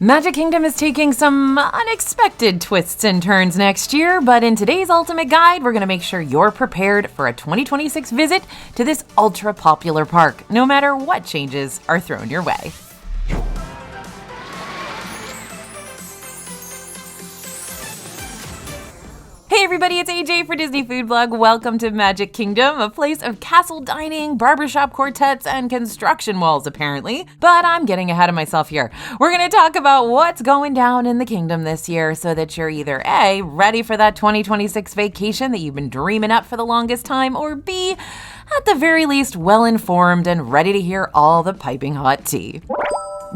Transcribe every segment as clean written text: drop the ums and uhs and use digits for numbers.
Magic Kingdom is taking some unexpected twists and turns next year, but in today's Ultimate Guide, we're going to make sure you're prepared for a 2026 visit to this ultra-popular park, no matter what changes are thrown your way. Hey everybody, it's AJ for Disney Food Blog. Welcome to Magic Kingdom, a place of castle dining, barbershop quartets, and construction walls apparently. But I'm getting ahead of myself here. We're going to talk about what's going down in the kingdom this year so that you're either A, ready for that 2026 vacation that you've been dreaming up for the longest time, or B, at the very least well-informed and ready to hear all the piping hot tea.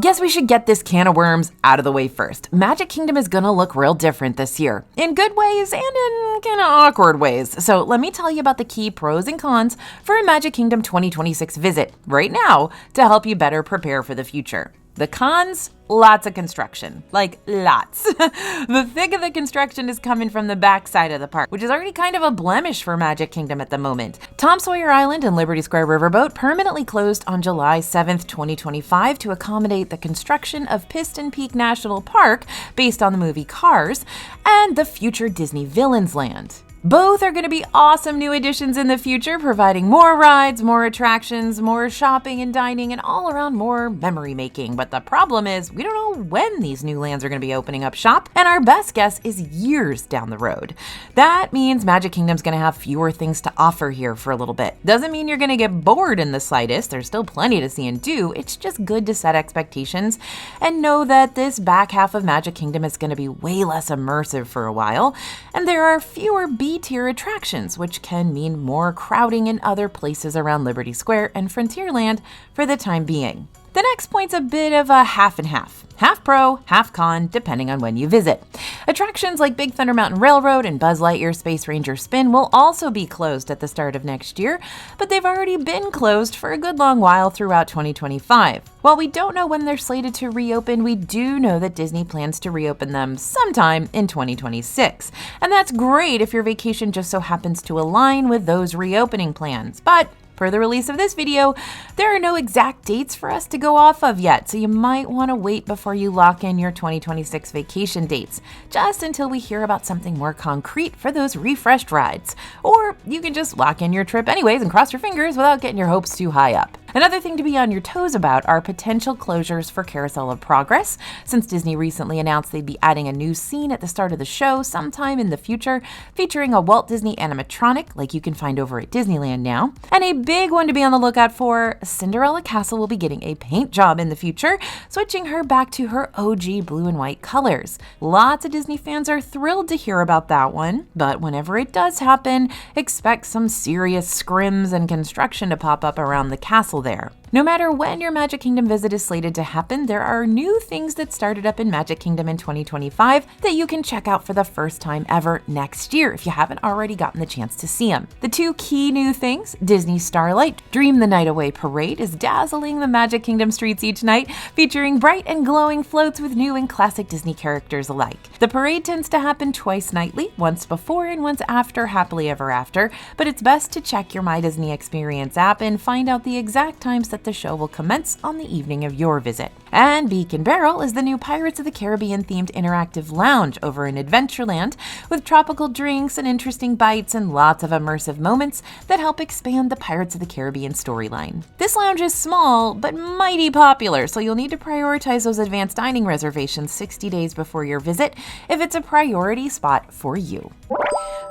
Guess we should get this can of worms out of the way first. Magic Kingdom is gonna look real different this year, in good ways and in kinda awkward ways. So let me tell you about the key pros and cons for a Magic Kingdom 2026 visit right now to help you better prepare for the future. The cons? Lots of construction. Like, lots. The thick of the construction is coming from the backside of the park, which is already kind of a blemish for Magic Kingdom at the moment. Tom Sawyer Island and Liberty Square Riverboat permanently closed on July 7th, 2025 to accommodate the construction of Piston Peak National Park based on the movie Cars and the future Disney Villains Land. Both are going to be awesome new additions in the future, providing more rides, more attractions, more shopping and dining, and all around more memory making. But the problem is, we don't know when these new lands are going to be opening up shop, and our best guess is years down the road. That means Magic Kingdom's going to have fewer things to offer here for a little bit. Doesn't mean you're going to get bored in the slightest. There's still plenty to see and do. It's just good to set expectations and know that this back half of Magic Kingdom is going to be way less immersive for a while, and there are fewer B-tier attractions, which can mean more crowding in other places around Liberty Square and Frontierland for the time being. The next point's a bit of a half and half. Half pro, half con, depending on when you visit. Attractions like Big Thunder Mountain Railroad and Buzz Lightyear Space Ranger Spin will also be closed at the start of next year, but they've already been closed for a good long while throughout 2025. While we don't know when they're slated to reopen, we do know that Disney plans to reopen them sometime in 2026. And that's great if your vacation just so happens to align with those reopening plans. But per the release of this video, there are no exact dates for us to go off of yet, so you might want to wait before you lock in your 2026 vacation dates, just until we hear about something more concrete for those refreshed rides. Or you can just lock in your trip anyways and cross your fingers without getting your hopes too high up. Another thing to be on your toes about are potential closures for Carousel of Progress, since Disney recently announced they'd be adding a new scene at the start of the show sometime in the future, featuring a Walt Disney animatronic like you can find over at Disneyland now. And a big one to be on the lookout for, Cinderella Castle will be getting a paint job in the future, switching her back to her OG blue and white colors. Lots of Disney fans are thrilled to hear about that one, but whenever it does happen, expect some serious scrims and construction to pop up around the castle there. No matter when your Magic Kingdom visit is slated to happen, there are new things that started up in Magic Kingdom in 2025 that you can check out for the first time ever next year if you haven't already gotten the chance to see them. The two key new things, Disney Starlight Dream the Night Away Parade is dazzling the Magic Kingdom streets each night, featuring bright and glowing floats with new and classic Disney characters alike. The parade tends to happen twice nightly, once before and once after Happily Ever After, but it's best to check your My Disney Experience app and find out the exact times that the show will commence on the evening of your visit. And Beacon Barrel is the new Pirates of the Caribbean themed interactive lounge over in Adventureland, with tropical drinks and interesting bites and lots of immersive moments that help expand the Pirates of the Caribbean storyline. This lounge is small but mighty popular, so you'll need to prioritize those advanced dining reservations 60 days before your visit if it's a priority spot for you.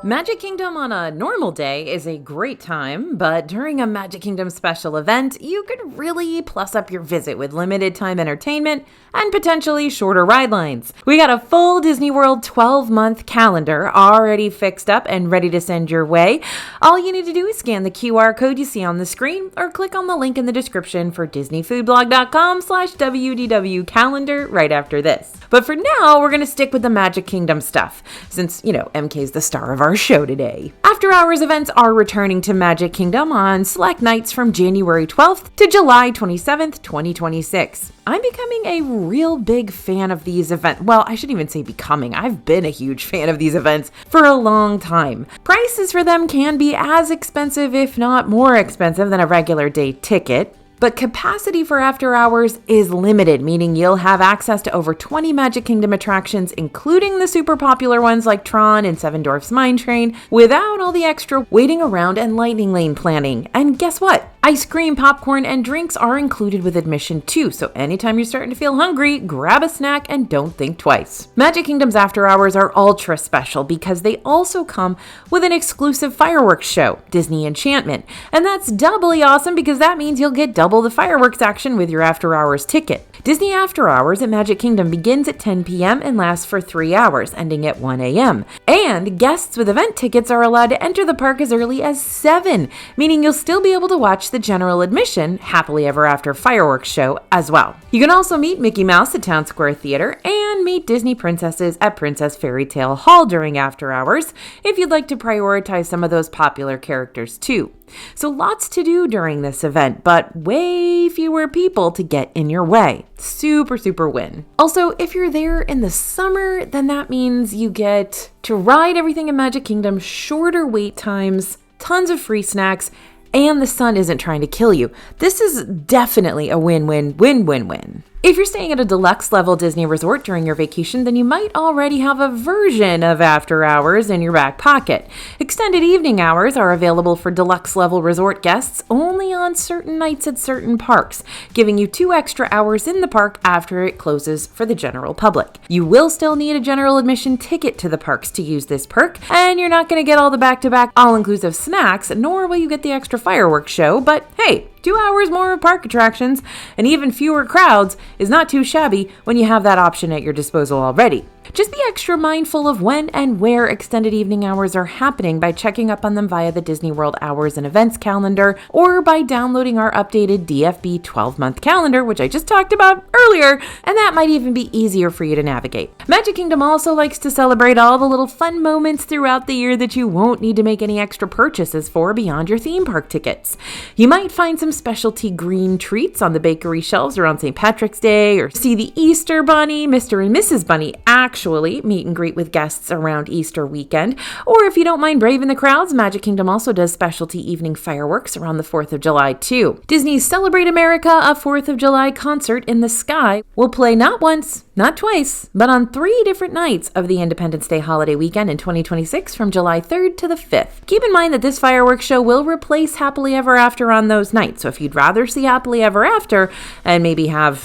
Magic Kingdom on a normal day is a great time, but during a Magic Kingdom special event, you could really plus up your visit with limited time entertainment and potentially shorter ride lines. We got a full Disney World 12-month calendar already fixed up and ready to send your way. All you need to do is scan the QR code you see on the screen or click on the link in the description for disneyfoodblog.com/WDW calendar right after this. But for now, we're going to stick with the Magic Kingdom stuff, since, MK's the star of our show today. After Hours events are returning to Magic Kingdom on select nights from January 12th to July 27th, 2026. I'm becoming a real big fan of these events. Well, I shouldn't even say becoming. I've been a huge fan of these events for a long time. Prices for them can be as expensive, if not more expensive, than a regular day ticket. But capacity for after hours is limited, meaning you'll have access to over 20 Magic Kingdom attractions, including the super popular ones like Tron and Seven Dwarfs Mine Train, without all the extra waiting around and lightning lane planning. And guess what? Ice cream, popcorn, and drinks are included with admission too, so anytime you're starting to feel hungry, grab a snack and don't think twice. Magic Kingdom's after hours are ultra special because they also come with an exclusive fireworks show, Disney Enchantment. And that's doubly awesome because that means you'll get double the fireworks action with your after hours ticket. Disney After Hours at Magic Kingdom begins at 10 p.m. and lasts for 3 hours, ending at 1 a.m. And guests with event tickets are allowed to enter the park as early as 7, meaning you'll still be able to watch the general admission Happily Ever After fireworks show as well. You can also meet Mickey Mouse at Town Square Theater and meet Disney princesses at Princess Fairy Tale Hall during after hours if you'd like to prioritize some of those popular characters too. So lots to do during this event, but way fewer people to get in your way. Super win. Also, if you're there in the summer, then that means you get to ride everything in Magic Kingdom, shorter wait times, tons of free snacks, and the sun isn't trying to kill you. This is definitely a win-win-win-win-win. If you're staying at a deluxe level Disney resort during your vacation, then you might already have a version of after hours in your back pocket. Extended evening hours are available for deluxe level resort guests only on certain nights at certain parks, giving you 2 extra hours in the park after it closes for the general public. You will still need a general admission ticket to the parks to use this perk, and you're not going to get all the back-to-back all-inclusive snacks, nor will you get the extra fireworks show, but hey, 2 hours more of park attractions and even fewer crowds is not too shabby when you have that option at your disposal already. Just be extra mindful of when and where extended evening hours are happening by checking up on them via the Disney World Hours and Events calendar or by downloading our updated DFB 12-month calendar, which I just talked about earlier, and that might even be easier for you to navigate. Magic Kingdom also likes to celebrate all the little fun moments throughout the year that you won't need to make any extra purchases for beyond your theme park tickets. You might find some specialty green treats on the bakery shelves around St. Patrick's Day, or see the Easter Bunny, Mr. and Mrs. Bunny actually meet and greet with guests around Easter weekend. Or if you don't mind braving the crowds, Magic Kingdom also does specialty evening fireworks around the 4th of July too. Disney's Celebrate America, a 4th of July concert in the sky, will play not once, not twice, but on 3 different nights of the Independence Day holiday weekend in 2026 from July 3rd to the 5th. Keep in mind that this fireworks show will replace Happily Ever After on those nights, so if you'd rather see Happily Ever After and maybe have,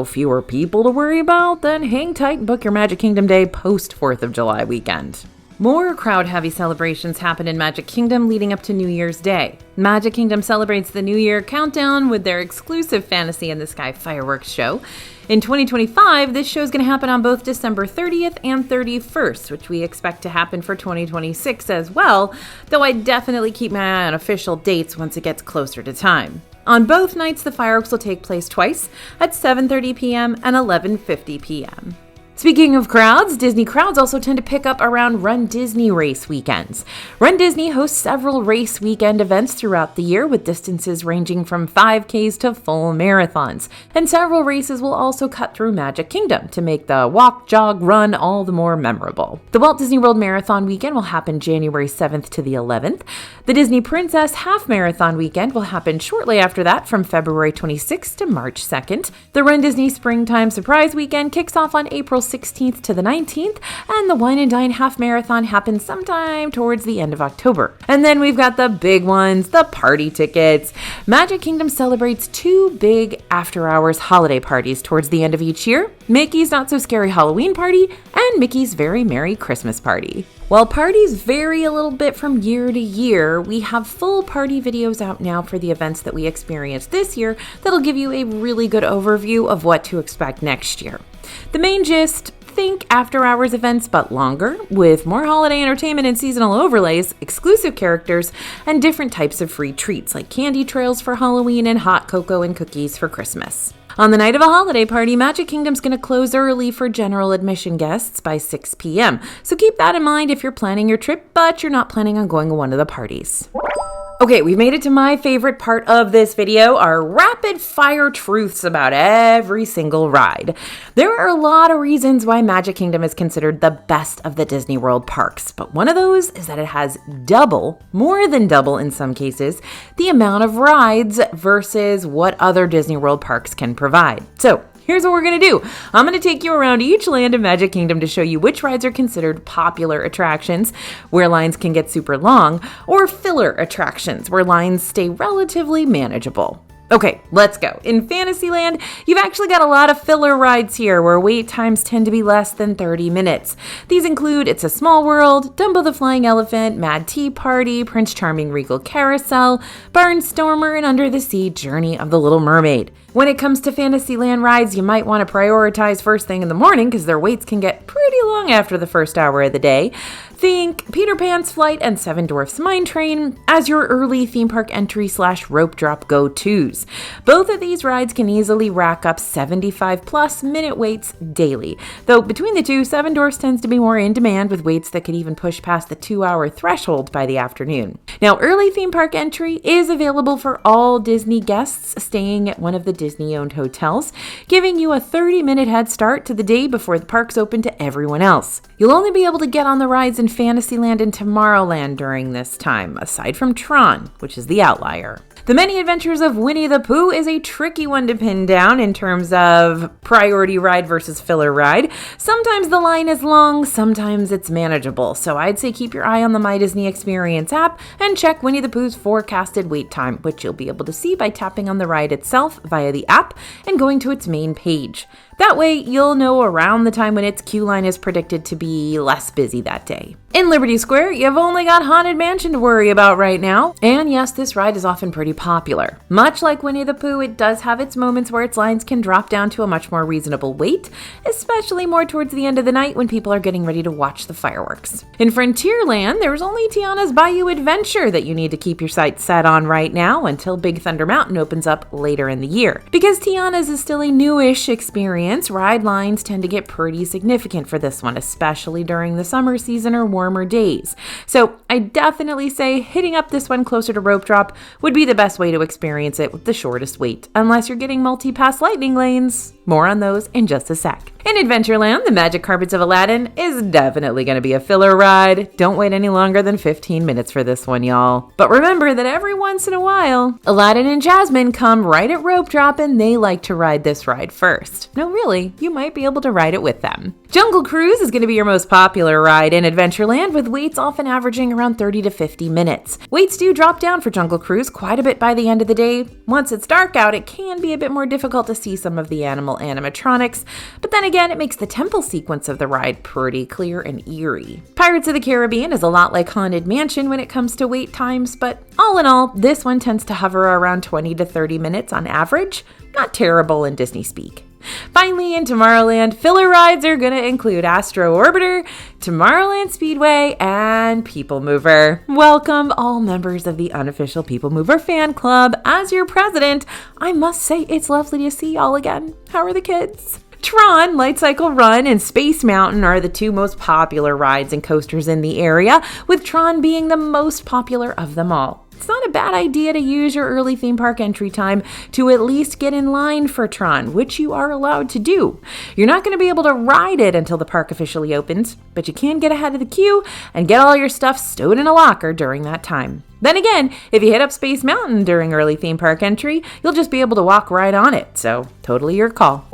fewer people to worry about, then hang tight and book your Magic Kingdom Day post 4th of July weekend. More crowd-heavy celebrations happen in Magic Kingdom leading up to New Year's Day. Magic Kingdom celebrates the New Year countdown with their exclusive Fantasy in the Sky fireworks show. In 2025, this show is going to happen on both December 30th and 31st, which we expect to happen for 2026 as well, though I definitely keep my eye on official dates once it gets closer to time. On both nights, the fireworks will take place twice at 7:30 p.m. and 11:50 p.m. Speaking of crowds, Disney crowds also tend to pick up around Run Disney race weekends. Run Disney hosts several race weekend events throughout the year with distances ranging from 5Ks to full marathons. And several races will also cut through Magic Kingdom to make the walk, jog, run all the more memorable. The Walt Disney World Marathon Weekend will happen January 7th to the 11th. The Disney Princess Half Marathon Weekend will happen shortly after that from February 26th to March 2nd. The Run Disney Springtime Surprise Weekend kicks off on April 16th to the 19th, and the Wine and Dine Half Marathon happens sometime towards the end of October. And then we've got the big ones, the party tickets. Magic Kingdom celebrates 2 big after-hours holiday parties towards the end of each year: Mickey's Not So Scary Halloween Party and Mickey's Very Merry Christmas Party. While parties vary a little bit from year to year, we have full party videos out now for the events that we experienced this year that'll give you a really good overview of what to expect next year. The main gist: think after-hours events but longer, with more holiday entertainment and seasonal overlays, exclusive characters, and different types of free treats like candy trails for Halloween and hot cocoa and cookies for Christmas. On the night of a holiday party, Magic Kingdom's going to close early for general admission guests by 6 p.m., so keep that in mind if you're planning your trip, but you're not planning on going to one of the parties. Okay, we've made it to my favorite part of this video, our rapid fire truths about every single ride. There are a lot of reasons why Magic Kingdom is considered the best of the Disney World parks, but one of those is that it has double, more than double in some cases, the amount of rides versus what other Disney World parks can provide. So, here's what we're going to do. I'm going to take you around each land of Magic Kingdom to show you which rides are considered popular attractions, where lines can get super long, or filler attractions, where lines stay relatively manageable. Okay, let's go. In Fantasyland, you've actually got a lot of filler rides here where wait times tend to be less than 30 minutes. These include It's a Small World, Dumbo the Flying Elephant, Mad Tea Party, Prince Charming Regal Carousel, Barnstormer, and Under the Sea Journey of the Little Mermaid. When it comes to Fantasyland rides, you might want to prioritize first thing in the morning because their waits can get pretty long after the first hour of the day. Think Peter Pan's Flight and Seven Dwarfs Mine Train as your early theme park entry / rope drop go-tos. Both of these rides can easily rack up 75 plus minute waits daily. Though between the two, Seven Dwarfs tends to be more in demand with waits that could even push past the 2-hour threshold by the afternoon. Now, early theme park entry is available for all Disney guests staying at one of the Disney-owned hotels, giving you a 30-minute head start to the day before the parks open to everyone else. You'll only be able to get on the rides in Fantasyland and Tomorrowland during this time, aside from Tron, which is the outlier. The Many Adventures of Winnie the Pooh is a tricky one to pin down in terms of priority ride versus filler ride. Sometimes the line is long, sometimes it's manageable, so I'd say keep your eye on the My Disney Experience app and check Winnie the Pooh's forecasted wait time, which you'll be able to see by tapping on the ride itself via the app and going to its main page. That way, you'll know around the time when its queue line is predicted to be less busy that day. In Liberty Square, you've only got Haunted Mansion to worry about right now. And yes, this ride is often pretty popular. Much like Winnie the Pooh, it does have its moments where its lines can drop down to a much more reasonable wait, especially more towards the end of the night when people are getting ready to watch the fireworks. In Frontierland, there's only Tiana's Bayou Adventure that you need to keep your sights set on right now until Big Thunder Mountain opens up later in the year. Because Tiana's is still a newish experience, ride lines tend to get pretty significant for this one, especially during the summer season or warmer days. So I definitely say hitting up this one closer to rope drop would be the best way to experience it with the shortest wait, unless you're getting multi-pass lightning lanes. More on those in just a sec. In Adventureland, the Magic Carpets of Aladdin is definitely going to be a filler ride. Don't wait any longer than 15 minutes for this one, y'all. But remember that every once in a while, Aladdin and Jasmine come right at rope drop and they like to ride this ride first. No, really, you might be able to ride it with them. Jungle Cruise is going to be your most popular ride in Adventureland, with waits often averaging around 30 to 50 minutes. Waits do drop down for Jungle Cruise quite a bit by the end of the day. Once it's dark out, it can be a bit more difficult to see some of the animatronics, but then again, it makes the temple sequence of the ride pretty clear and eerie. Pirates of the Caribbean is a lot like Haunted Mansion when it comes to wait times, but all in all, this one tends to hover around 20 to 30 minutes on average. Not terrible in Disney speak. Finally, in Tomorrowland, filler rides are going to include Astro Orbiter, Tomorrowland Speedway, and People Mover. Welcome all members of the unofficial People Mover fan club. As your president, I must say it's lovely to see y'all again. How are the kids? Tron, Light Cycle Run, and Space Mountain are the two most popular rides and coasters in the area, with Tron being the most popular of them all. It's not a bad idea to use your early theme park entry time to at least get in line for Tron, which you are allowed to do. You're not going to be able to ride it until the park officially opens, but you can get ahead of the queue and get all your stuff stowed in a locker during that time. Then again, if you hit up Space Mountain during early theme park entry, you'll just be able to walk right on it, so totally your call.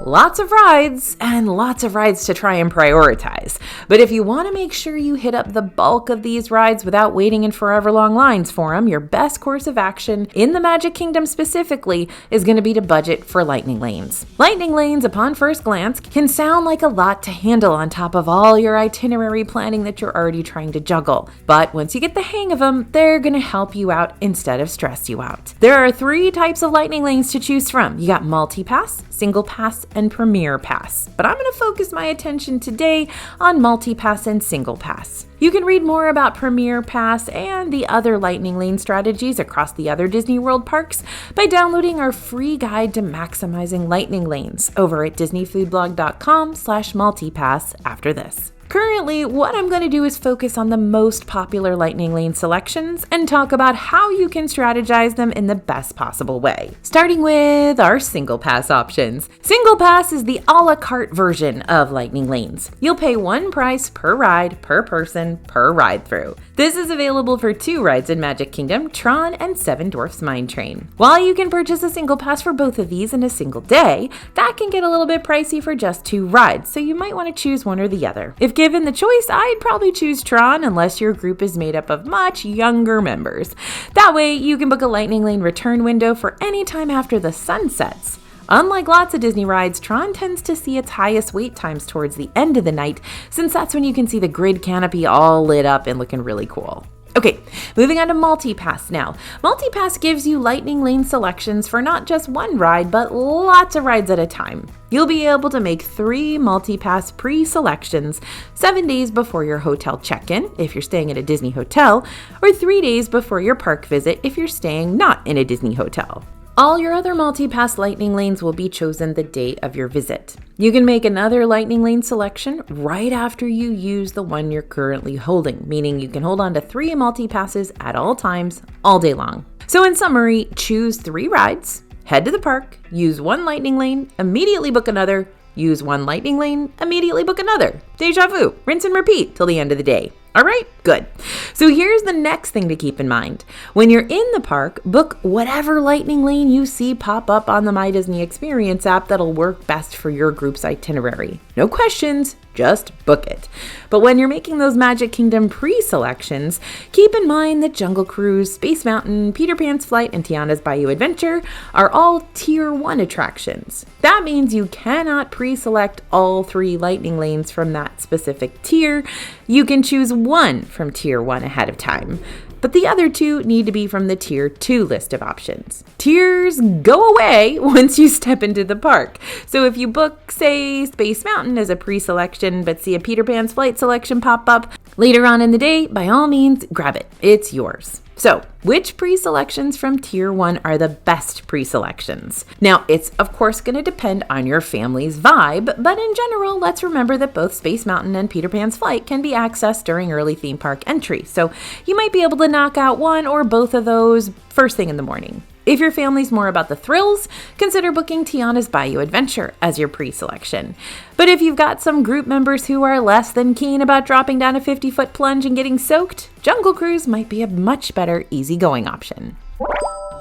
Lots of rides and lots of rides to try and prioritize. But if you want to make sure you hit up the bulk of these rides without waiting in forever long lines for them, your best course of action in the Magic Kingdom specifically is going to be to budget for lightning lanes. Lightning lanes, upon first glance, can sound like a lot to handle on top of all your itinerary planning that you're already trying to juggle. But once you get the hang of them, they're going to help you out instead of stress you out. There are 3 types of lightning lanes to choose from. You got multi-pass, single pass, and premier pass. But I'm going to focus my attention today on multi-pass and single pass. You can read more about Premier Pass and the other lightning lane strategies across the other Disney World parks by downloading our free guide to maximizing lightning lanes over at disneyfoodblog.com/multipass after this. Currently, what I'm going to do is focus on the most popular Lightning Lane selections and talk about how you can strategize them in the best possible way. Starting with our single pass options. Single pass is the a la carte version of Lightning Lanes. You'll pay one price per ride, per person, per ride through. This is available for 2 rides in Magic Kingdom, Tron, and Seven Dwarfs Mine Train. While you can purchase a single pass for both of these in a single day, that can get a little bit pricey for just 2 rides, so you might want to choose one or the other. If given the choice, I'd probably choose Tron unless your group is made up of much younger members. That way, you can book a Lightning Lane return window for any time after the sun sets. Unlike lots of Disney rides, Tron tends to see its highest wait times towards the end of the night, since that's when you can see the grid canopy all lit up and looking really cool. Okay, moving on to Multi-Pass now. Multi-Pass gives you Lightning Lane selections for not just one ride, but lots of rides at a time. You'll be able to make 3 Multi-Pass pre-selections 7 days before your hotel check-in, if you're staying at a Disney hotel, or 3 days before your park visit if you're staying not in a Disney hotel. All your other Multi-Pass Lightning Lanes will be chosen the day of your visit. You can make another Lightning Lane selection right after you use the one you're currently holding, meaning you can hold on to 3 Multi-Passes at all times, all day long. So in summary, choose 3 rides, head to the park, use 1 Lightning Lane, immediately book another, use 1 Lightning Lane, immediately book another. Deja vu, rinse and repeat till the end of the day. All right, good. So here's the next thing to keep in mind. When you're in the park, book whatever Lightning Lane you see pop up on the My Disney Experience app that'll work best for your group's itinerary. No questions, just book it. But when you're making those Magic Kingdom pre-selections, keep in mind that Jungle Cruise, Space Mountain, Peter Pan's Flight, and Tiana's Bayou Adventure are all Tier 1 attractions. That means you cannot pre-select all 3 Lightning Lanes from that specific tier. You can choose 1 from Tier 1 ahead of time, but the other 2 need to be from the Tier 2 list of options. Tiers go away once you step into the park. So if you book, say, Space Mountain as a pre-selection, but see a Peter Pan's Flight selection pop up later on in the day, by all means, grab it. It's yours. So, which pre-selections from Tier 1 are the best pre-selections? Now, it's of course going to depend on your family's vibe, but in general, let's remember that both Space Mountain and Peter Pan's Flight can be accessed during early theme park entry, so you might be able to knock out one or both of those first thing in the morning. If your family's more about the thrills, consider booking Tiana's Bayou Adventure as your pre-selection. But if you've got some group members who are less than keen about dropping down a 50-foot plunge and getting soaked, Jungle Cruise might be a much better easygoing option.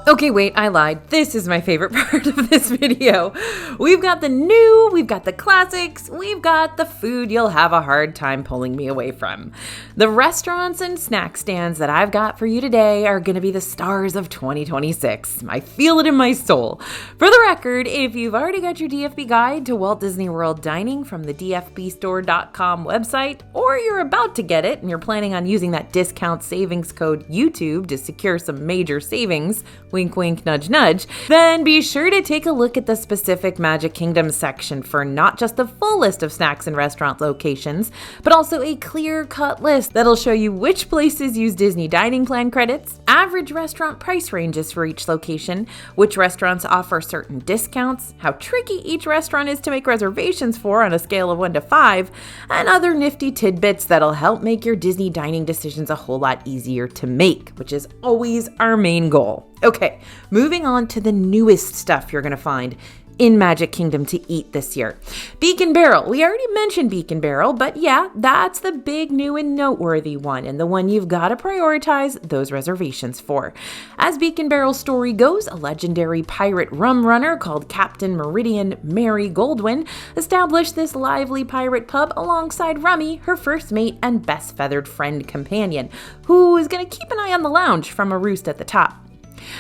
Okay, wait, I lied. This is my favorite part of this video. We've got the new, we've got the classics, we've got the food you'll have a hard time pulling me away from. The restaurants and snack stands that I've got for you today are going to be the stars of 2026. I feel it in my soul. For the record, if you've already got your DFB guide to Walt Disney World dining from the dfbstore.com website, or you're about to get it and you're planning on using that discount savings code YouTube to secure some major savings, wink, wink, nudge, nudge, then be sure to take a look at the specific Magic Kingdom section for not just the full list of snacks and restaurant locations, but also a clear-cut list that'll show you which places use Disney Dining Plan credits, average restaurant price ranges for each location, which restaurants offer certain discounts, how tricky each restaurant is to make reservations for on a scale of 1 to 5, and other nifty tidbits that'll help make your Disney dining decisions a whole lot easier to make, which is always our main goal. Okay, moving on to the newest stuff you're going to find in Magic Kingdom to eat this year. Beacon Barrel. We already mentioned Beacon Barrel, but yeah, that's the big new and noteworthy one, and the one you've got to prioritize those reservations for. As Beacon Barrel's story goes, a legendary pirate rum runner called Captain Meridian Mary Goldwyn established this lively pirate pub alongside Rummy, her first mate and best feathered friend companion, who is going to keep an eye on the lounge from a roost at the top.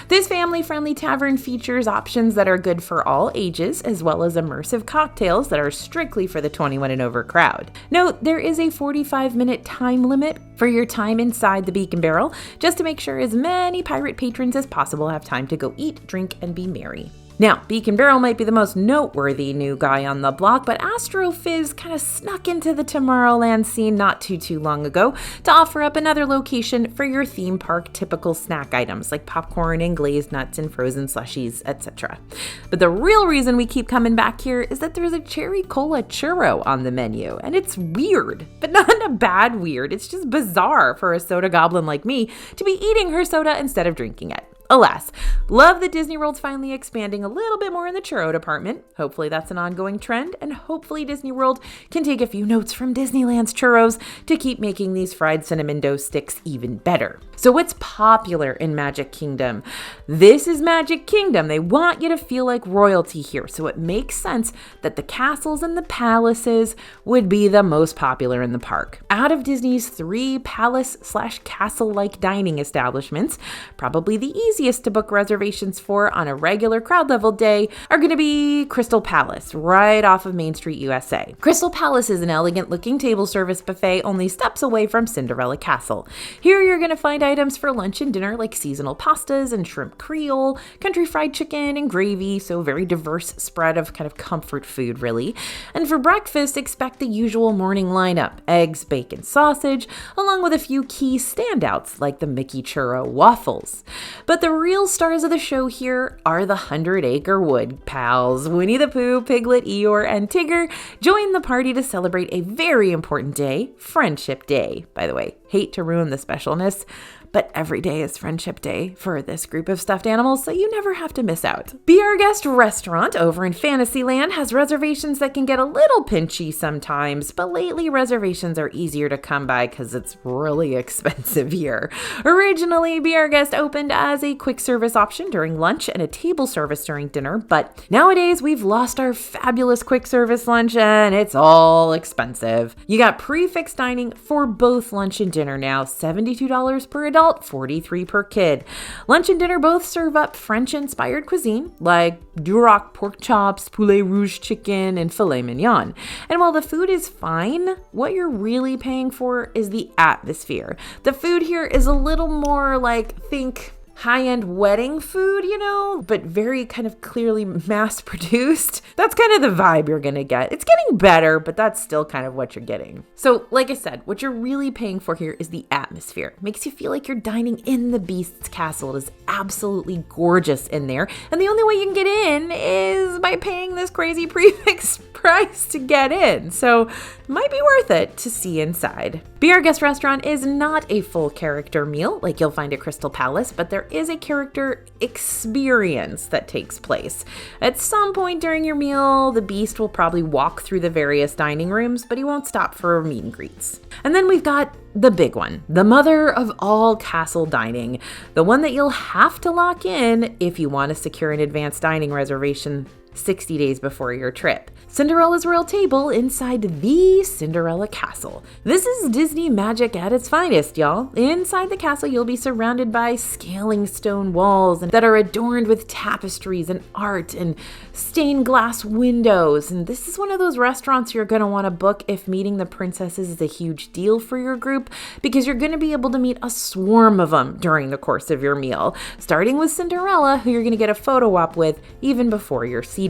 This family-friendly tavern features options that are good for all ages, as well as immersive cocktails that are strictly for the 21 and over crowd. Note, there is a 45-minute time limit for your time inside the Beacon Barrel, just to make sure as many pirate patrons as possible have time to go eat, drink, and be merry. Now, Beacon Barrel might be the most noteworthy new guy on the block, but Astro Fizz kind of snuck into the Tomorrowland scene not too long ago to offer up another location for your theme park typical snack items like popcorn and glazed nuts and frozen slushies, etc. But the real reason we keep coming back here is that there's a cherry cola churro on the menu, and it's weird, but not in a bad weird. It's just bizarre for a soda goblin like me to be eating her soda instead of drinking it. Alas, love that Disney World's finally expanding a little bit more in the churro department. Hopefully that's an ongoing trend, and hopefully Disney World can take a few notes from Disneyland's churros to keep making these fried cinnamon dough sticks even better. So what's popular in Magic Kingdom? This is Magic Kingdom. They want you to feel like royalty here, so it makes sense that the castles and the palaces would be the most popular in the park. Out of Disney's 3 palace/castle-like dining establishments, probably the easiest to book reservations for on a regular crowd level day are going to be Crystal Palace, right off of Main Street, USA. Crystal Palace is an elegant looking table service buffet only steps away from Cinderella Castle. Here you're going to find items for lunch and dinner like seasonal pastas and shrimp creole, country fried chicken and gravy, so very diverse spread of kind of comfort food really. And for breakfast, expect the usual morning lineup: eggs, bacon, sausage, along with a few key standouts like the Mickey Churro waffles. But the real stars of the show here are the 100-Acre Wood pals. Winnie the Pooh, Piglet, Eeyore, and Tigger join the party to celebrate a very important day, Friendship Day. By the way, hate to ruin the specialness, but every day is Friendship Day for this group of stuffed animals, so you never have to miss out. Be Our Guest restaurant over in Fantasyland has reservations that can get a little pinchy sometimes, but lately reservations are easier to come by because it's really expensive here. Originally, Be Our Guest opened as a quick service option during lunch and a table service during dinner, but nowadays we've lost our fabulous quick service lunch and it's all expensive. You got prefix dining for both lunch and dinner now, $72 per adult, $43 per kid. Lunch and dinner both serve up French-inspired cuisine like Duroc pork chops, poulet rouge chicken, and filet mignon. And while the food is fine, what you're really paying for is the atmosphere. The food here is a little more like, think high-end wedding food, but very kind of clearly mass-produced. That's kind of the vibe you're gonna get. It's getting better, but that's still kind of what you're getting. So, like I said, what you're really paying for here is the atmosphere. It makes you feel like you're dining in the Beast's castle. It is absolutely gorgeous in there, and the only way you can get in is by paying this crazy prefix price to get in. So, it might be worth it to see inside. Be Our Guest restaurant is not a full character meal like you'll find at Crystal Palace, but there is a character experience that takes place. At some point during your meal, the Beast will probably walk through the various dining rooms, but he won't stop for meet and greets. And then we've got the big one, the mother of all castle dining, the one that you'll have to lock in if you want to secure an advanced dining reservation 60 days before your trip. Cinderella's Royal Table inside the Cinderella Castle. This is Disney magic at its finest, y'all. Inside the castle, you'll be surrounded by scaling stone walls that are adorned with tapestries and art and stained glass windows. And this is one of those restaurants you're going to want to book if meeting the princesses is a huge deal for your group, because you're going to be able to meet a swarm of them during the course of your meal, starting with Cinderella, who you're going to get a photo op with even before you're seated.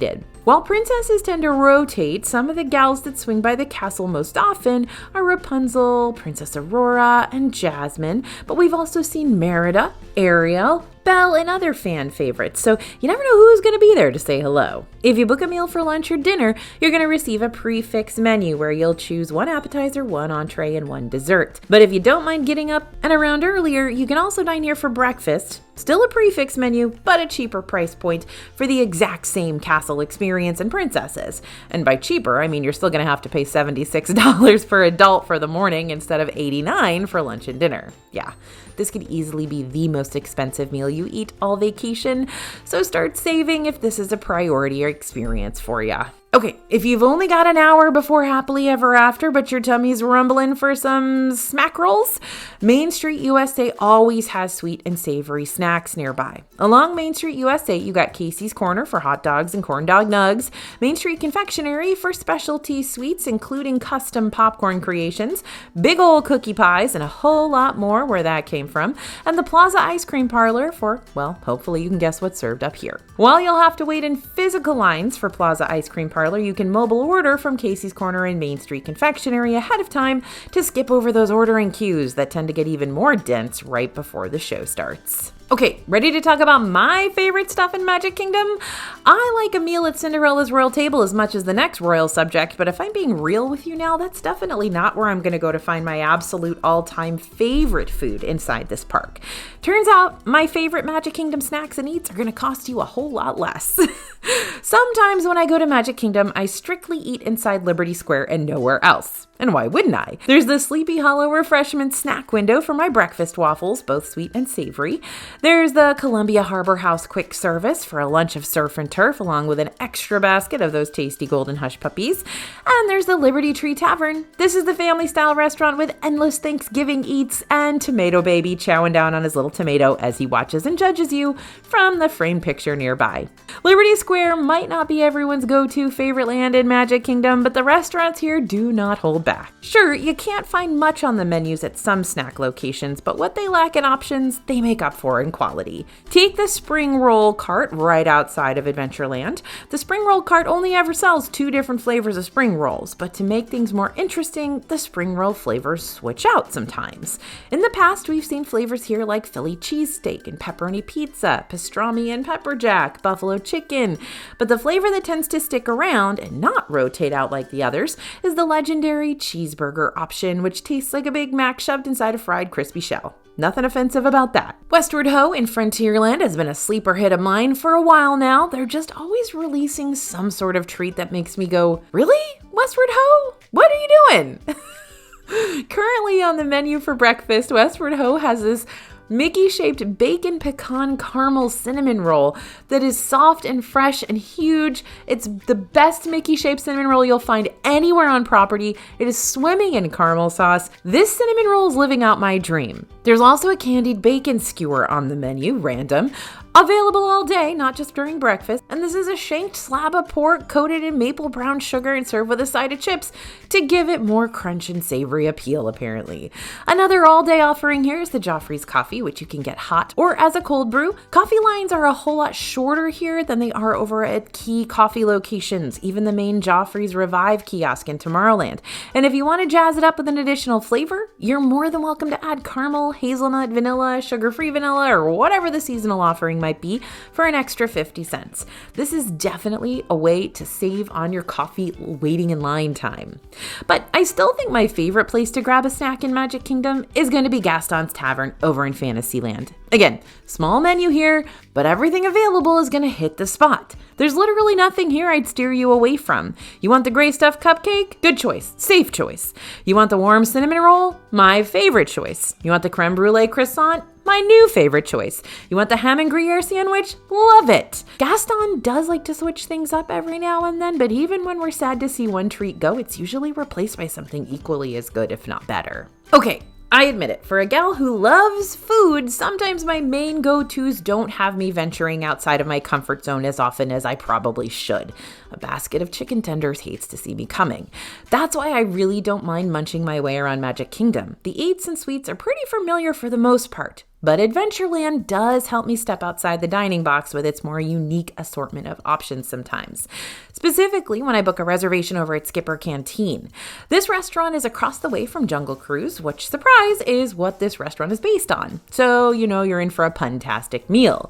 While princesses tend to rotate, some of the gals that swing by the castle most often are Rapunzel, Princess Aurora, and Jasmine, but we've also seen Merida, Ariel, Belle, and other fan favorites, so you never know who's going to be there to say hello. If you book a meal for lunch or dinner, you're going to receive a prefix menu where you'll choose one appetizer, one entree, and one dessert. But if you don't mind getting up and around earlier, you can also dine here for breakfast. Still a prefix menu, but a cheaper price point for the exact same castle experience and princesses. And by cheaper, I mean you're still going to have to pay $76 per adult for the morning instead of $89 for lunch and dinner. Yeah, this could easily be the most expensive meal you eat all vacation, so start saving if this is a priority or experience for ya. Okay, if you've only got an hour before happily ever after, but your tummy's rumbling for some smack rolls, Main Street USA always has sweet and savory snacks nearby. Along Main Street USA, you got Casey's Corner for hot dogs and corn dog nugs, Main Street Confectionery for specialty sweets, including custom popcorn creations, big old cookie pies, and a whole lot more where that came from, and the Plaza Ice Cream Parlor for, well, hopefully you can guess what's served up here. While you'll have to wait in physical lines for Plaza Ice Cream Parlor, you can mobile order from Casey's Corner and Main Street Confectionery ahead of time to skip over those ordering queues that tend to get even more dense right before the show starts. Okay, ready to talk about my favorite stuff in Magic Kingdom? I like a meal at Cinderella's royal table as much as the next royal subject, but if I'm being real with you now, that's definitely not where I'm going to go to find my absolute all-time favorite food inside this park. Turns out, my favorite Magic Kingdom snacks and eats are going to cost you a whole lot less. Sometimes when I go to Magic Kingdom, I strictly eat inside Liberty Square and nowhere else. And why wouldn't I? There's the Sleepy Hollow refreshment snack window for my breakfast waffles, both sweet and savory. There's the Columbia Harbor House quick service for a lunch of surf and turf, along with an extra basket of those tasty golden hush puppies. And there's the Liberty Tree Tavern. This is the family-style restaurant with endless Thanksgiving eats and Tomato Baby chowing down on his little tomato as he watches and judges you from the framed picture nearby. Liberty Square might not be everyone's go-to favorite land in Magic Kingdom, but the restaurants here do not hold back. Sure, you can't find much on the menus at some snack locations, but what they lack in options, they make up for in quality. Take the Spring Roll cart right outside of Adventureland. The Spring Roll cart only ever sells 2 different flavors of spring rolls, but to make things more interesting, the Spring Roll flavors switch out sometimes. In the past, we've seen flavors here like Philly cheesesteak and pepperoni pizza, pastrami and pepper jack, buffalo chicken, but the flavor that tends to stick around and not rotate out like the others is the legendary cheeseburger option, which tastes like a Big Mac shoved inside a fried crispy shell. Nothing offensive about that. Westward Ho in Frontierland has been a sleeper hit of mine for a while now. They're just always releasing some sort of treat that makes me go, really? Westward Ho? What are you doing? Currently on the menu for breakfast, Westward Ho has this Mickey-shaped bacon pecan caramel cinnamon roll that is soft and fresh and huge. It's the best Mickey-shaped cinnamon roll you'll find anywhere on property. It is swimming in caramel sauce. This cinnamon roll is living out my dream. There's also a candied bacon skewer on the menu, random, available all day, not just during breakfast. And this is a shanked slab of pork coated in maple brown sugar and served with a side of chips to give it more crunch and savory appeal, apparently. Another all-day offering here is the Joffrey's coffee, which you can get hot or as a cold brew. Coffee lines are a whole lot shorter here than they are over at key coffee locations, even the main Joffrey's Revive kiosk in Tomorrowland. And if you want to jazz it up with an additional flavor, you're more than welcome to add caramel, hazelnut, vanilla, sugar-free vanilla, or whatever the seasonal offering might be for an extra 50 cents. This is definitely a way to save on your coffee waiting in line time. But I still think my favorite place to grab a snack in Magic Kingdom is going to be Gaston's Tavern over in Fantasyland. Again, small menu here, but everything available is going to hit the spot. There's literally nothing here I'd steer you away from. You want the gray stuffed cupcake? Good choice. Safe choice. You want the warm cinnamon roll? My favorite choice. You want the creme brulee croissant? My new favorite choice. You want the ham and Gruyere sandwich? Love it. Gaston does like to switch things up every now and then, but even when we're sad to see one treat go, it's usually replaced by something equally as good, if not better. Okay, I admit it, for a gal who loves food, sometimes my main go-tos don't have me venturing outside of my comfort zone as often as I probably should. A basket of chicken tenders hates to see me coming. That's why I really don't mind munching my way around Magic Kingdom. The eats and sweets are pretty familiar for the most part. But Adventureland does help me step outside the dining box with its more unique assortment of options sometimes. Specifically when I book a reservation over at Skipper Canteen. This restaurant is across the way from Jungle Cruise, which, surprise, is what this restaurant is based on. So, you're in for a puntastic meal.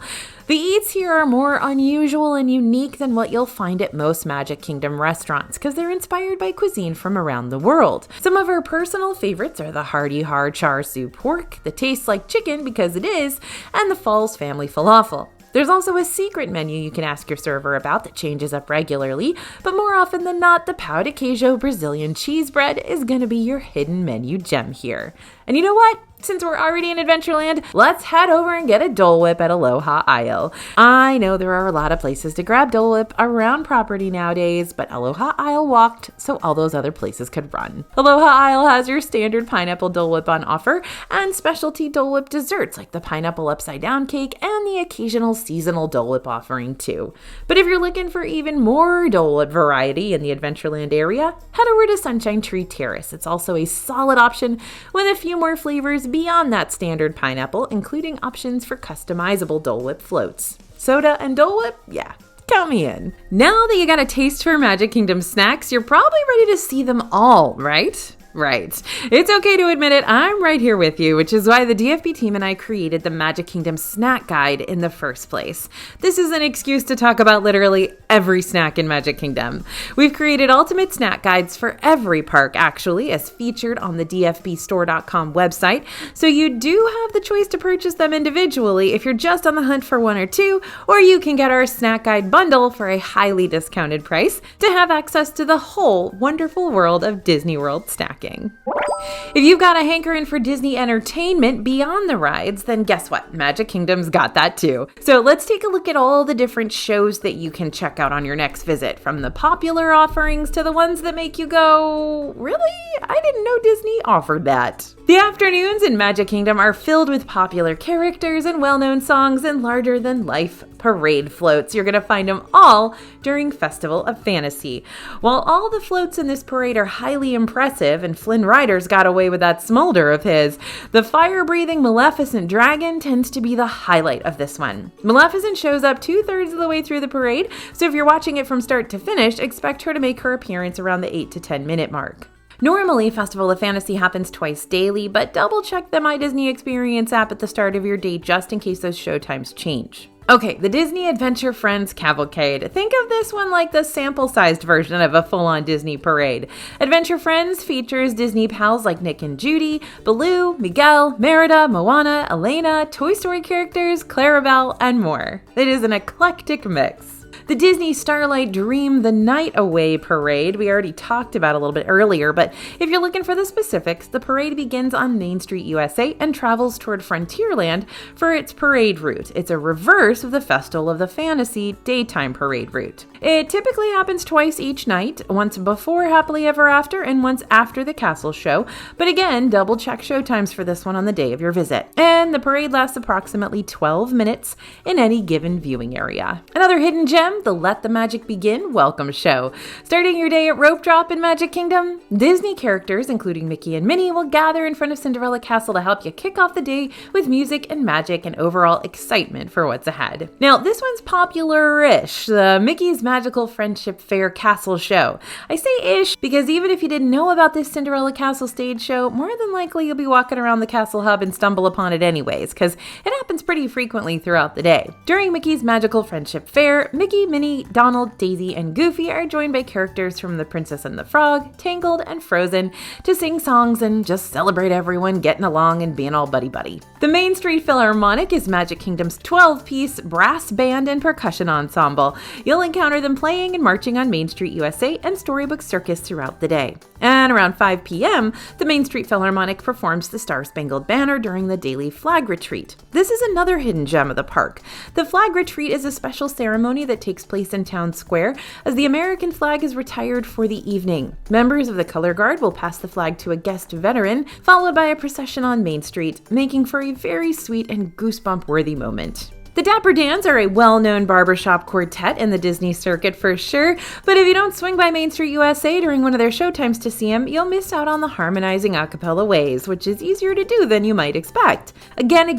The eats here are more unusual and unique than what you'll find at most Magic Kingdom restaurants because they're inspired by cuisine from around the world. Some of our personal favorites are the Hearty Har Char Siu pork that tastes like chicken because it is, and the Falls Family Falafel. There's also a secret menu you can ask your server about that changes up regularly, but more often than not, the pão de queijo Brazilian cheese bread is going to be your hidden menu gem here. And you know what? Since we're already in Adventureland, let's head over and get a Dole Whip at Aloha Isle. I know there are a lot of places to grab Dole Whip around property nowadays, but Aloha Isle walked so all those other places could run. Aloha Isle has your standard pineapple Dole Whip on offer and specialty Dole Whip desserts like the pineapple upside down cake and the occasional seasonal Dole Whip offering too. But if you're looking for even more Dole Whip variety in the Adventureland area, head over to Sunshine Tree Terrace. It's also a solid option with a few more flavors beyond that standard pineapple, including options for customizable Dole Whip floats. Soda and Dole Whip? Yeah, count me in. Now that you got a taste for Magic Kingdom snacks, you're probably ready to see them all, right? Right. It's okay to admit it, I'm right here with you, which is why the DFB team and I created the Magic Kingdom Snack Guide in the first place. This is an excuse to talk about literally every snack in Magic Kingdom. We've created ultimate snack guides for every park, actually, as featured on the dfbstore.com website, so you do have the choice to purchase them individually if you're just on the hunt for one or two, or you can get our snack guide bundle for a highly discounted price to have access to the whole wonderful world of Disney World snacking. If you've got a hankering for Disney entertainment beyond the rides, then guess what? Magic Kingdom's got that too. So let's take a look at all the different shows that you can check out on your next visit, from the popular offerings to the ones that make you go, really? I didn't know Disney offered that. The afternoons in Magic Kingdom are filled with popular characters and well-known songs and larger-than-life parade floats. You're going to find them all during Festival of Fantasy. While all the floats in this parade are highly impressive, and Flynn Rider's got away with that smolder of his, the fire-breathing Maleficent dragon tends to be the highlight of this one. Maleficent shows up 2/3 of the way through the parade, so if you're watching it from start to finish, expect her to make her appearance around the 8 to 10 minute mark. Normally, Festival of Fantasy happens twice daily, but double check the My Disney Experience app at the start of your day just in case those showtimes change. Okay, the Disney Adventure Friends Cavalcade. Think of this one like the sample-sized version of a full-on Disney parade. Adventure Friends features Disney pals like Nick and Judy, Baloo, Miguel, Merida, Moana, Elena, Toy Story characters, Clarabelle, and more. It is an eclectic mix. The Disney Starlight Dream the Night Away Parade we already talked about a little bit earlier, but if you're looking for the specifics, the parade begins on Main Street, USA and travels toward Frontierland for its parade route. It's a reverse of the Festival of the Fantasy daytime parade route. It typically happens twice each night, once before Happily Ever After and once after the castle show, but again, double check showtimes for this one on the day of your visit. And the parade lasts approximately 12 minutes in any given viewing area. Another hidden gem, the Let the Magic Begin welcome show. Starting your day at Rope Drop in Magic Kingdom, Disney characters, including Mickey and Minnie, will gather in front of Cinderella Castle to help you kick off the day with music and magic and overall excitement for what's ahead. Now, this one's popular-ish, the Mickey's Magical Friendship Fair Castle Show. I say ish because even if you didn't know about this Cinderella Castle stage show, more than likely you'll be walking around the castle hub and stumble upon it anyways, because it happens pretty frequently throughout the day. During Mickey's Magical Friendship Fair, Mickey, Minnie, Donald, Daisy, and Goofy are joined by characters from The Princess and the Frog, Tangled, and Frozen to sing songs and just celebrate everyone getting along and being all buddy-buddy. The Main Street Philharmonic is Magic Kingdom's 12-piece brass band and percussion ensemble. You'll encounter them playing and marching on Main Street, USA and Storybook Circus throughout the day. And around 5 p.m., the Main Street Philharmonic performs the Star-Spangled Banner during the daily flag retreat. This is another hidden gem of the park. The flag retreat is a special ceremony that takes place in Town Square as the American flag is retired for the evening. Members of the Color Guard will pass the flag to a guest veteran, followed by a procession on Main Street, making for a very sweet and goosebump-worthy moment. The Dapper Dans are a well-known barbershop quartet in the Disney circuit for sure, but if you don't swing by Main Street USA during one of their showtimes to see them, you'll miss out on the harmonizing a cappella ways, which is easier to do than you might expect. Again,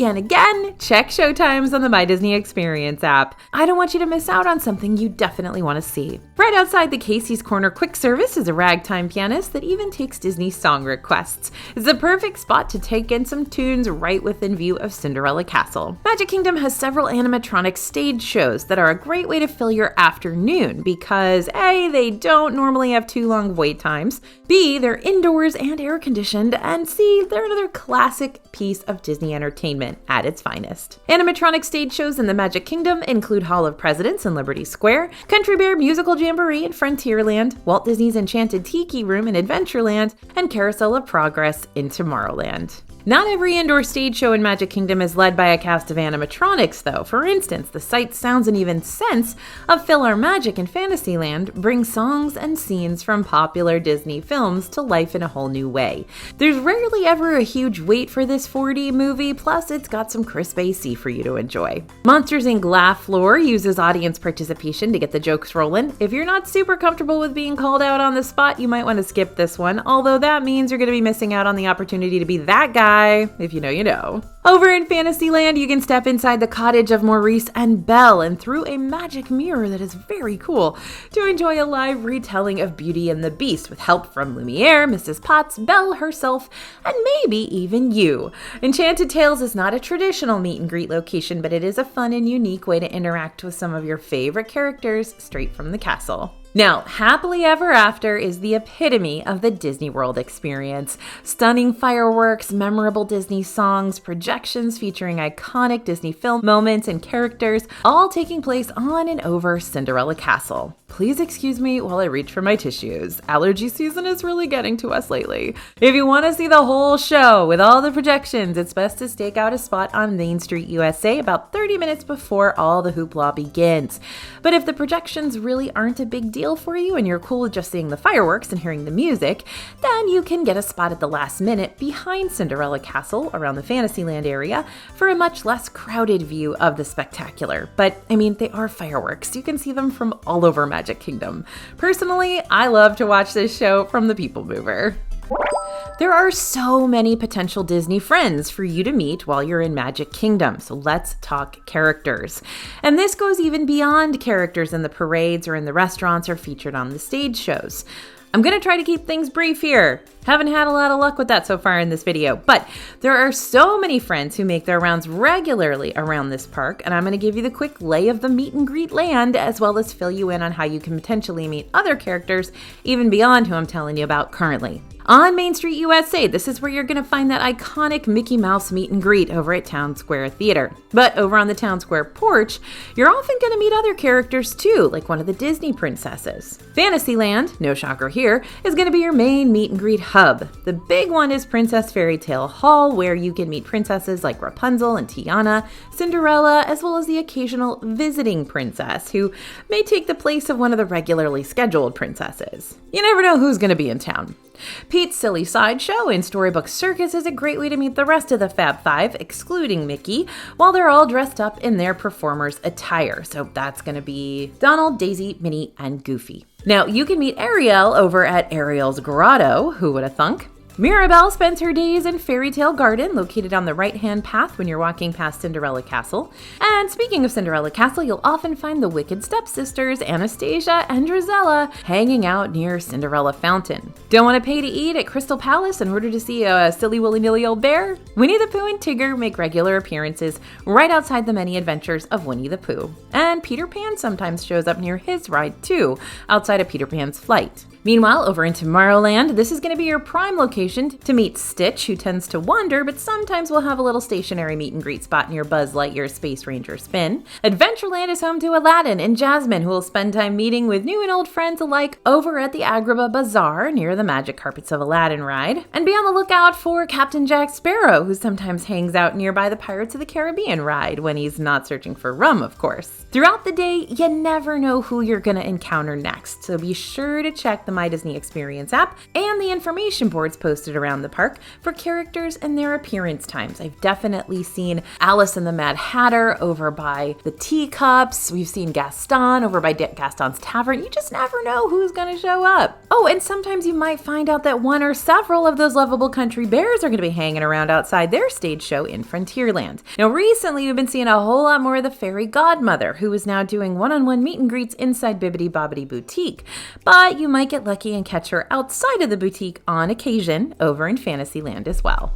check showtimes on the My Disney Experience app. I don't want you to miss out on something you definitely want to see. Right outside the Casey's Corner quick service is a ragtime pianist that even takes Disney song requests. It's the perfect spot to take in some tunes right within view of Cinderella Castle. Magic Kingdom has several animatronic stage shows that are a great way to fill your afternoon because A, they don't normally have too long wait times, B, they're indoors and air conditioned, and C, they're another classic piece of Disney entertainment at its finest. Animatronic stage shows in the Magic Kingdom include Hall of Presidents in Liberty Square, Country Bear Musical Jamboree in Frontierland, Walt Disney's Enchanted Tiki Room in Adventureland, and Carousel of Progress in Tomorrowland. Not every indoor stage show in Magic Kingdom is led by a cast of animatronics, though. For instance, the sights, sounds, and even scents of PhilharMagic in Fantasyland bring songs and scenes from popular Disney films to life in a whole new way. There's rarely ever a huge wait for this 4D movie, plus it's got some crisp AC for you to enjoy. Monsters Inc. Laugh Floor uses audience participation to get the jokes rolling. If you're not super comfortable with being called out on the spot, you might want to skip this one, although that means you're going to be missing out on the opportunity to be that guy. If you know, you know. Over in Fantasyland, you can step inside the cottage of Maurice and Belle and through a magic mirror that is very cool to enjoy a live retelling of Beauty and the Beast with help from Lumiere, Mrs. Potts, Belle herself, and maybe even you. Enchanted Tales is not a traditional meet and greet location, but it is a fun and unique way to interact with some of your favorite characters straight from the castle. Now, Happily Ever After is the epitome of the Disney World experience. Stunning fireworks, memorable Disney songs, projections featuring iconic Disney film moments and characters, all taking place on and over Cinderella Castle. Please excuse me while I reach for my tissues. Allergy season is really getting to us lately. If you want to see the whole show with all the projections, it's best to stake out a spot on Main Street USA about 30 minutes before all the hoopla begins. But if the projections really aren't a big deal for you and you're cool with just seeing the fireworks and hearing the music, then you can get a spot at the last minute behind Cinderella Castle around the Fantasyland area for a much less crowded view of the spectacular. But I mean, they are fireworks. You can see them from all over Magic Kingdom. Personally, I love to watch this show from the People Mover. There are so many potential Disney friends for you to meet while you're in Magic Kingdom, so let's talk characters. And this goes even beyond characters in the parades or in the restaurants or featured on the stage shows. I'm going to try to keep things brief here. Haven't had a lot of luck with that so far in this video, but there are so many friends who make their rounds regularly around this park, and I'm going to give you the quick lay of the meet and greet land, as well as fill you in on how you can potentially meet other characters, even beyond who I'm telling you about currently. On Main Street USA, this is where you're going to find that iconic Mickey Mouse meet and greet over at Town Square Theater. But over on the Town Square porch, you're often going to meet other characters too, like one of the Disney princesses. Fantasyland, no shocker here, is going to be your main meet and greet hub. The big one is Princess Fairy Tale Hall, where you can meet princesses like Rapunzel and Tiana, Cinderella, as well as the occasional visiting princess, who may take the place of one of the regularly scheduled princesses. You never know who's going to be in town. Pete's Silly Sideshow in Storybook Circus is a great way to meet the rest of the Fab Five, excluding Mickey, while they're all dressed up in their performer's attire. So that's going to be Donald, Daisy, Minnie, and Goofy. Now, you can meet Ariel over at Ariel's Grotto. Who would have thunk? Mirabelle spends her days in Fairy Tale Garden, located on the right-hand path when you're walking past Cinderella Castle. And speaking of Cinderella Castle, you'll often find the Wicked Stepsisters, Anastasia and Drizella, hanging out near Cinderella Fountain. Don't want to pay to eat at Crystal Palace in order to see a silly willy-nilly old bear? Winnie the Pooh and Tigger make regular appearances right outside the many adventures of Winnie the Pooh. And Peter Pan sometimes shows up near his ride too, outside of Peter Pan's flight. Meanwhile, over in Tomorrowland, this is going to be your prime location to meet Stitch, who tends to wander, but sometimes will have a little stationary meet and greet spot near Buzz Lightyear's Space Ranger spin. Adventureland is home to Aladdin and Jasmine, who will spend time meeting with new and old friends alike over at the Agrabah Bazaar near the Magic Carpets of Aladdin ride. And be on the lookout for Captain Jack Sparrow, who sometimes hangs out nearby the Pirates of the Caribbean ride, when he's not searching for rum, of course. Throughout the day, you never know who you're going to encounter next, so be sure to check the My Disney Experience app and the information boards posted around the park for characters and their appearance times. I've definitely seen Alice and the Mad Hatter over by the Teacups. We've seen Gaston over by Gaston's Tavern. You just never know who's going to show up. Oh, and sometimes you might find out that one or several of those lovable country bears are going to be hanging around outside their stage show in Frontierland. Now, recently we've been seeing a whole lot more of the Fairy Godmother, who is now doing one-on-one meet and greets inside Bibbidi Bobbidi Boutique. But you might get lucky and catch her outside of the boutique on occasion over in Fantasyland as well.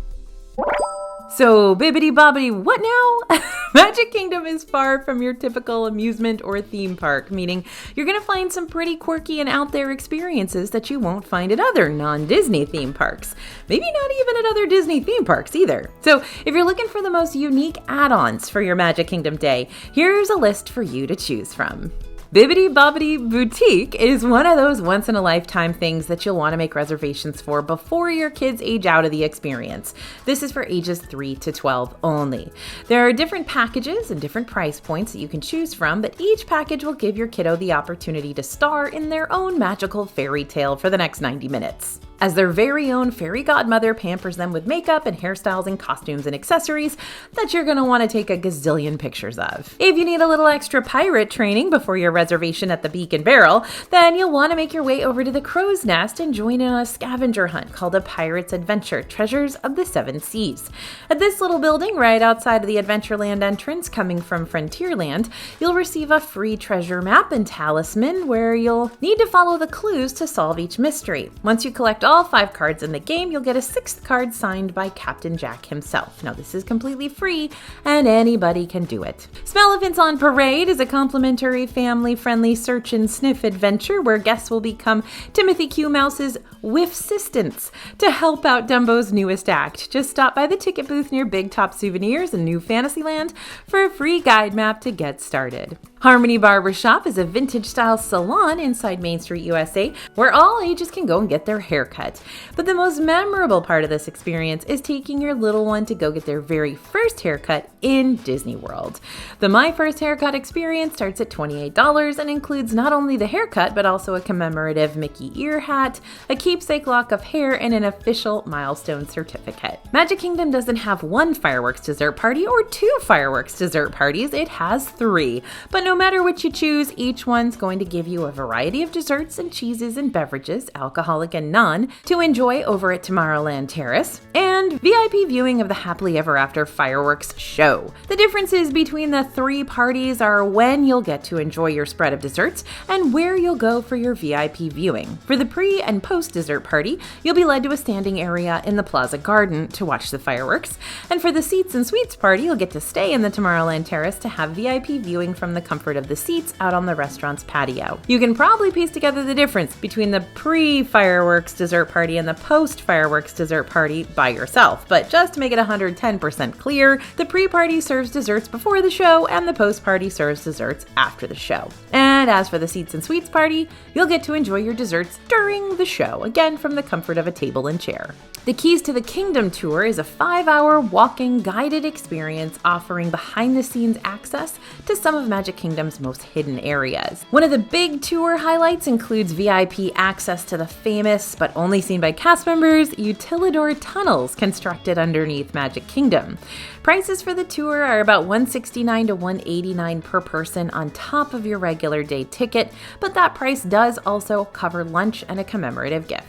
So, bibbidi bobbidi, what now? Magic Kingdom is far from your typical amusement or theme park, meaning you're going to find some pretty quirky and out there experiences that you won't find at other non-Disney theme parks. Maybe not even at other Disney theme parks either. So, if you're looking for the most unique add-ons for your Magic Kingdom day, here's a list for you to choose from. Bibbidi Bobbidi Boutique is one of those once-in-a-lifetime things that you'll want to make reservations for before your kids age out of the experience. This is for ages 3 to 12 only. There are different packages and different price points that you can choose from, but each package will give your kiddo the opportunity to star in their own magical fairy tale for the next 90 minutes. As their very own fairy godmother pampers them with makeup and hairstyles and costumes and accessories that you're going to want to take a gazillion pictures of. If you need a little extra pirate training before your reservation at the Beak and Barrel, then you'll want to make your way over to the Crow's Nest and join in on a scavenger hunt called A Pirate's Adventure: Treasures of the Seven Seas. At this little building right outside of the Adventureland entrance coming from Frontierland, you'll receive a free treasure map and talisman where you'll need to follow the clues to solve each mystery. Once you collect all 5 cards in the game, you'll get a 6th card signed by Captain Jack himself. Now, this is completely free and anybody can do it. Smell-O-Vince on Parade is a complimentary family-friendly search and sniff adventure where guests will become Timothy Q. Mouse's whiff-sistants to help out Dumbo's newest act. Just stop by the ticket booth near Big Top Souvenirs in New Fantasyland for a free guide map to get started. Harmony Barbershop is a vintage-style salon inside Main Street, USA, where all ages can go and get their hair cut. But the most memorable part of this experience is taking your little one to go get their very first haircut in Disney World. The My First Haircut experience starts at $28 and includes not only the haircut, but also a commemorative Mickey ear hat, a keepsake lock of hair, and an official milestone certificate. Magic Kingdom doesn't have 1 fireworks dessert party or 2 fireworks dessert parties, it has 3. But no matter which you choose, each one's going to give you a variety of desserts and cheeses and beverages, alcoholic and non, to enjoy over at Tomorrowland Terrace, and VIP viewing of the Happily Ever After fireworks show. The differences between the 3 parties are when you'll get to enjoy your spread of desserts and where you'll go for your VIP viewing. For the pre- and post-dessert party, you'll be led to a standing area in the Plaza Garden to watch the fireworks, and for the seats and suites party, you'll get to stay in the Tomorrowland Terrace to have VIP viewing from the comfort of the seats out on the restaurant's patio. You can probably piece together the difference between the pre-fireworks dessert party and the post-fireworks dessert party by yourself, but just to make it 110% clear, the pre-party serves desserts before the show and the post-party serves desserts after the show. And as for the seats and suites party, you'll get to enjoy your desserts during the show, again from the comfort of a table and chair. The Keys to the Kingdom tour is a 5-hour walking guided experience offering behind-the-scenes access to some of Magic Kingdom's most hidden areas. One of the big tour highlights includes VIP access to the famous, but only seen by cast members, Utilidor tunnels constructed underneath Magic Kingdom. Prices for the tour are about $169 to $189 per person on top of your regular day ticket, but that price does also cover lunch and a commemorative gift.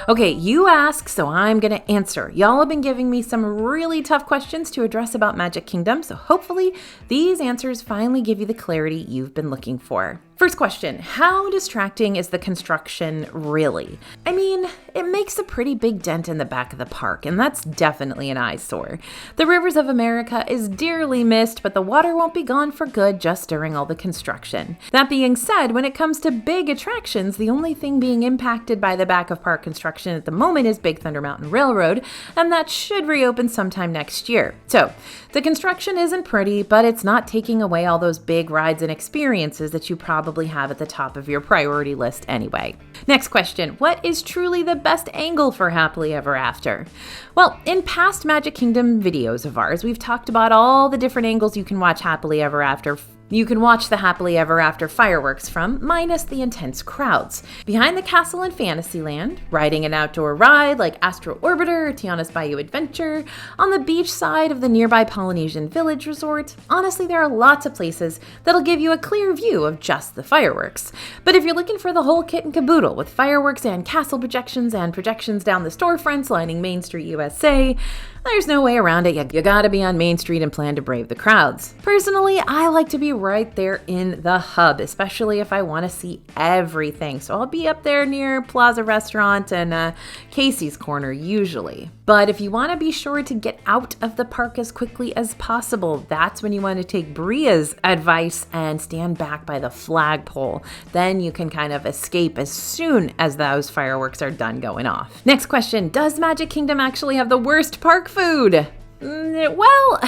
Okay, you ask, so I'm gonna answer. Y'all have been giving me some really tough questions to address about Magic Kingdom, so hopefully these answers finally give you the clarity you've been looking for. First question, how distracting is the construction really? I mean, it makes a pretty big dent in the back of the park, and that's definitely an eyesore. The Rivers of America is dearly missed, but the water won't be gone for good just during all the construction. That being said, when it comes to big attractions, the only thing being impacted by the back of park construction at the moment is Big Thunder Mountain Railroad, and that should reopen sometime next year. So, the construction isn't pretty, but it's not taking away all those big rides and experiences that you probably have at the top of your priority list anyway. Next question, what is truly the best angle for Happily Ever After? Well, in past Magic Kingdom videos of ours, we've talked about all the different angles you can watch Happily Ever After. You can watch the Happily Ever After fireworks from, minus the intense crowds. Behind the castle in Fantasyland, riding an outdoor ride like Astro Orbiter or Tiana's Bayou Adventure, on the beach side of the nearby Polynesian Village Resort. Honestly, there are lots of places that'll give you a clear view of just the fireworks. But if you're looking for the whole kit and caboodle with fireworks and castle projections and projections down the storefronts lining Main Street, USA, there's no way around it. You gotta be on Main Street and plan to brave the crowds. Personally, I like to be right there in the hub, especially if I want to see everything. So I'll be up there near Plaza Restaurant and Casey's Corner usually. But if you want to be sure to get out of the park as quickly as possible, that's when you want to take Bria's advice and stand back by the flagpole. Then you can kind of escape as soon as those fireworks are done going off. Next question, does Magic Kingdom actually have the worst park food? Well,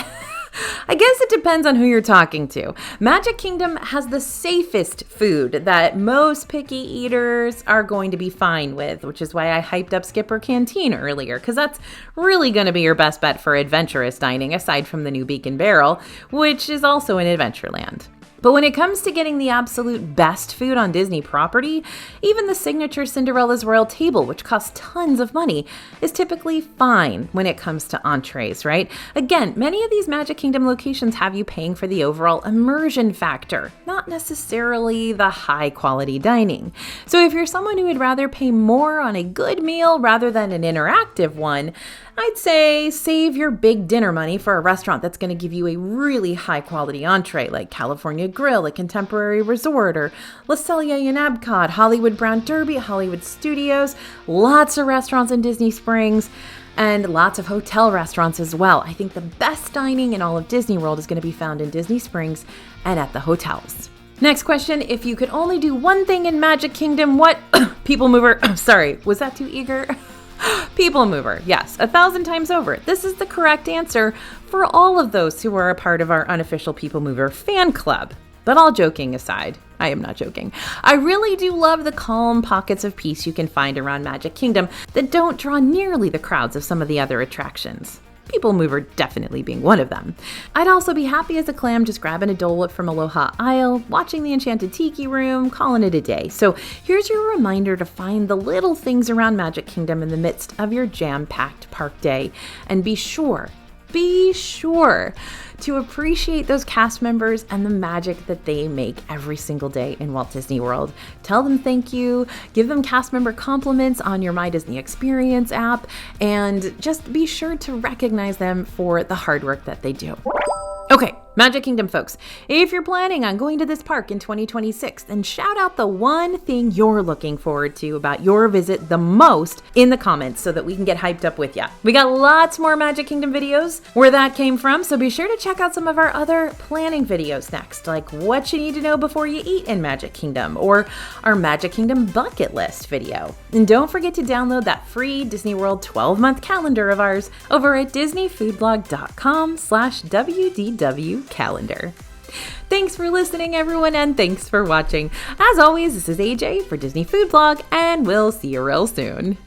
I guess it depends on who you're talking to. Magic Kingdom has the safest food that most picky eaters are going to be fine with, which is why I hyped up Skipper Canteen earlier, because that's really going to be your best bet for adventurous dining, aside from the new Beacon Barrel, which is also in Adventureland. But when it comes to getting the absolute best food on Disney property, even the signature Cinderella's Royal Table, which costs tons of money, is typically fine when it comes to entrees, right? Again, many of these Magic Kingdom locations have you paying for the overall immersion factor, not necessarily the high quality dining. So if you're someone who would rather pay more on a good meal rather than an interactive one, I'd say save your big dinner money for a restaurant that's going to give you a really high quality entree like California Grill, a Contemporary Resort, or Le Cellier in Epcot, Hollywood Brown Derby, Hollywood Studios, lots of restaurants in Disney Springs, and lots of hotel restaurants as well. I think the best dining in all of Disney World is going to be found in Disney Springs and at the hotels. Next question, if you could only do one thing in Magic Kingdom, what? People Mover, sorry, was that too eager? People Mover, yes, 1,000 times over. This is the correct answer for all of those who are a part of our unofficial People Mover fan club. But all joking aside, I am not joking. I really do love the calm pockets of peace you can find around Magic Kingdom that don't draw nearly the crowds of some of the other attractions. People Mover definitely being one of them. I'd also be happy as a clam just grabbing a Dole Whip from Aloha Isle, watching the Enchanted Tiki Room, calling it a day. So here's your reminder to find the little things around Magic Kingdom in the midst of your jam-packed park day. And be sure to appreciate those cast members and the magic that they make every single day in Walt Disney World. Tell them thank you, give them cast member compliments on your My Disney Experience app, and just be sure to recognize them for the hard work that they do. Okay, Magic Kingdom folks, if you're planning on going to this park in 2026, then shout out the one thing you're looking forward to about your visit the most in the comments so that we can get hyped up with ya. We got lots more Magic Kingdom videos where that came from, so be sure to check out some of our other planning videos next, like what you need to know before you eat in Magic Kingdom, or our Magic Kingdom bucket list video. And don't forget to download that free Disney World 12-month calendar of ours over at disneyfoodblog.com/WDW calendar. Thanks for listening, everyone, and thanks for watching. As always, this is AJ for Disney Food Blog, and we'll see you real soon.